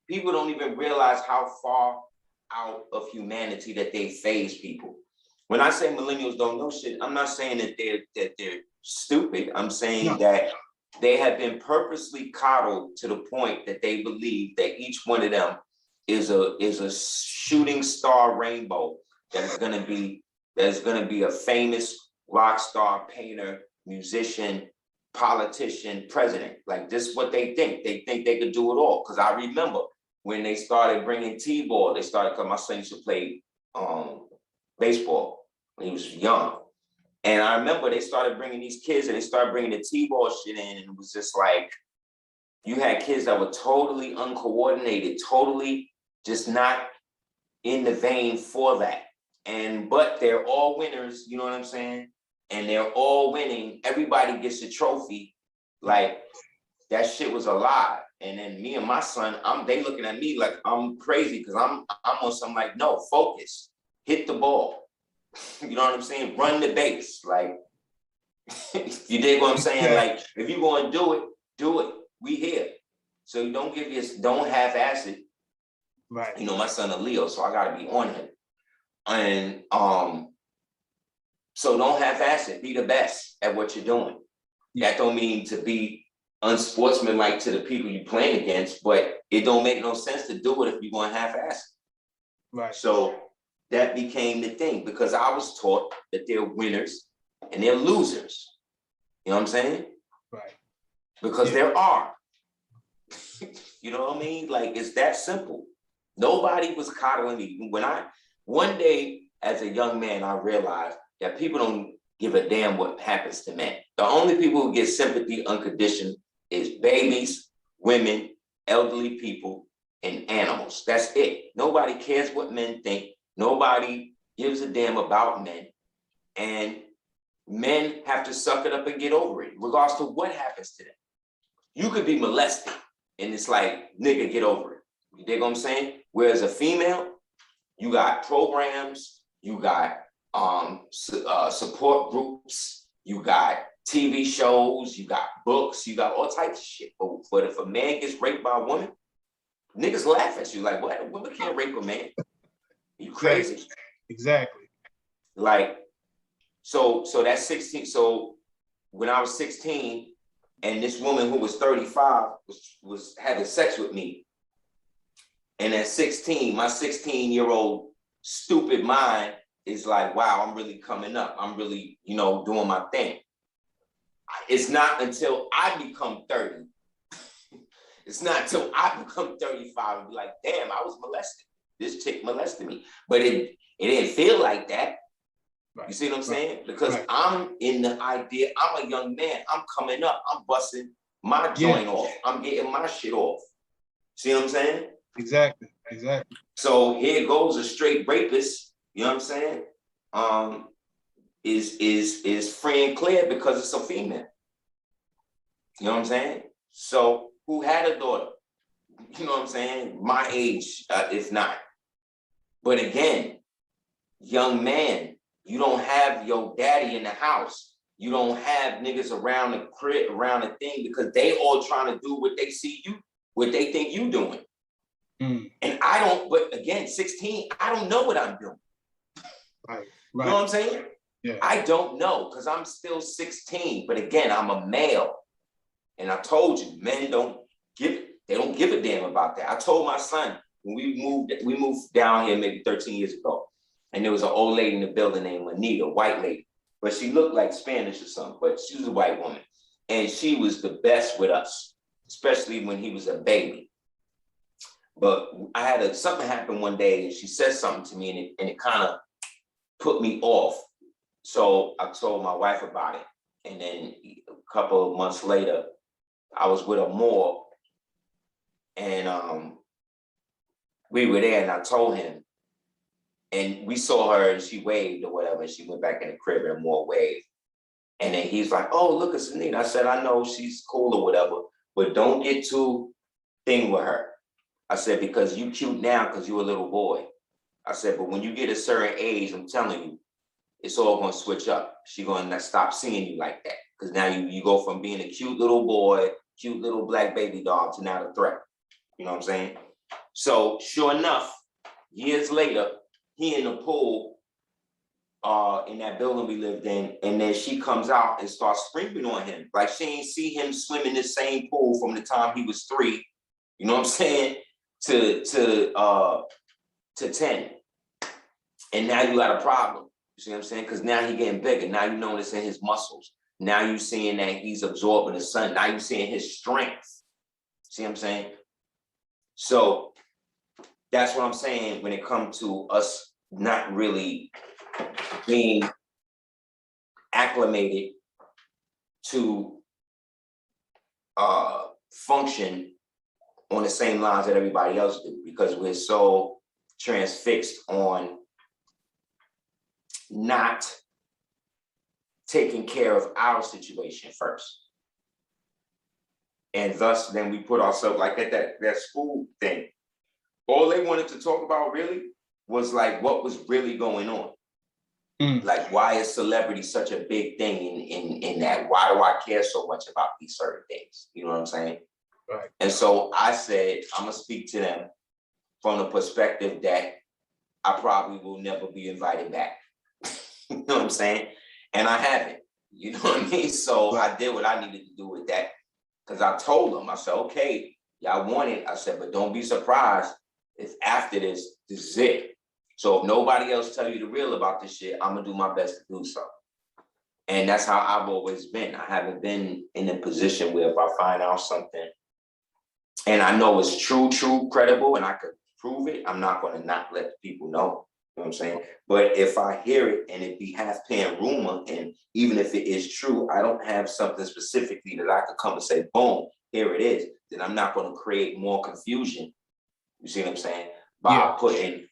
people don't even realize how far out of humanity that they phase people. When I say millennials don't know shit, I'm not saying that they're stupid. I'm saying that they have been purposely coddled to the point that they believe that each one of them is a shooting star rainbow that is going to be a famous rock star, painter, musician, politician, president. Like, this is what they think. They think they could do it all. Because I remember when they started bringing T-ball, because my son used to play baseball when he was young. And I remember they started bringing these kids and they started bringing the T-ball shit in. And it was just like, you had kids that were totally uncoordinated, totally just not in the vein for that. But they're all winners, you know what I'm saying? And they're all winning. Everybody gets a trophy. Like, that shit was a lie. And then me and my son, they looking at me like I'm crazy because I'm on something like, no, focus, hit the ball. You know what I'm saying? Run the base. Like, you dig what I'm saying? Like, if you're going to do it. We here. So you don't half-ass it. Right. You know, my son a Leo, so I got to be on him. And so don't half-ass it. Be the best at what you're doing. Yeah. That don't mean to be unsportsmanlike to the people you playing against, but it don't make no sense to do it if you're going half-ass it. Right. So that became the thing because I was taught that they're winners and they're losers. You know what I'm saying? Right. Because there are. You know what I mean? Like, it's that simple. Nobody was coddling me. One day as a young man, I realized that people don't give a damn what happens to men. The only people who get sympathy unconditioned is babies, women, elderly people, and animals. That's it. Nobody cares what men think. Nobody gives a damn about men. And men have to suck it up and get over it, regardless to what happens to them. You could be molested, and it's like, nigga, get over it. You dig what I'm saying? Whereas a female, you got programs, you got support groups, you got TV shows, you got books, you got all types of shit. But if a man gets raped by a woman, niggas laugh at you like, what? A woman can't rape a man. You crazy? Exactly. Like, so that's 16. So when I was 16, and this woman who was 35 was having sex with me. And at 16, my 16-year-old stupid mind is like, wow, I'm really coming up. I'm really, doing my thing. It's not until I become 30. It's not until I become 35 and be like, damn, I was molested. This chick molested me. But it didn't feel like that. Right. You see what I'm saying? Because I'm in the idea, I'm a young man. I'm coming up. I'm busting my joint off. I'm getting my shit off. See what I'm saying? Exactly. So here goes a straight rapist, you know what I'm saying? Is free and clear because it's a female. You know what I'm saying? So who had a daughter? You know what I'm saying? My age, if not. But again, young man, you don't have your daddy in the house. You don't have niggas around the crib, around the thing, because they all trying to do what they see you, what they think you doing. Mm. And I don't, but again, 16, I don't know what I'm doing. Right. You know what I'm saying? Yeah. I don't know, because I'm still 16. But again, I'm a male. And I told you, men don't give a damn about that. I told my son when we moved down here maybe 13 years ago, and there was an old lady in the building named Anita, a white lady, but she looked like Spanish or something, but she was a white woman. And she was the best with us, especially when he was a baby. But I had something happen one day, and she said something to me, and it kind of put me off. So I told my wife about it. And then a couple of months later, I was with her more, and we were there, and I told him, and we saw her, and she waved or whatever, and she went back in the crib and more waved. And then he's like, oh, look, it's Anita. I said, I know she's cool or whatever, but don't get too thing with her. I said, because you cute now because you're a little boy. I said, but when you get a certain age, I'm telling you, it's all going to switch up. She's going to stop seeing you like that. Because now you go from being a cute little boy, cute little black baby doll to now the threat. You know what I'm saying? So sure enough, years later, he in the pool in that building we lived in, and then she comes out and starts screaming on him. Like she ain't see him swim in the same pool from the time he was 3, you know what I'm saying, to 10. And now you got a problem. You see what I'm saying? Because now he getting bigger. Now you noticing his muscles. Now you seeing that he's absorbing the sun. Now you seeing his strength. See what I'm saying? So that's what I'm saying when it comes to us not really being acclimated to function on the same lines that everybody else do, because we're so transfixed on not taking care of our situation first. And thus then we put ourselves like that school thing. All they wanted to talk about really was like what was really going on. Like, why is celebrity such a big thing in that? Why do I care so much about these certain things? You know what I'm saying? Right. And so I said, I'm gonna speak to them from the perspective that I probably will never be invited back. You know what I'm saying? And I haven't. You know what I mean? So I did what I needed to do with that. Because I told them, I said, okay, y'all want it. I said, but don't be surprised if after this is it. So if nobody else tell you the real about this shit, I'm gonna do my best to do so. And that's how I've always been. I haven't been in a position where if I find out something and I know it's true, credible, and I could prove it, I'm not gonna not let people know. You know what I'm saying? But if I hear it and it be half-paying rumor, and even if it is true, I don't have something specifically that I could come and say, boom, here it is, then I'm not gonna create more confusion. You see what I'm saying? By putting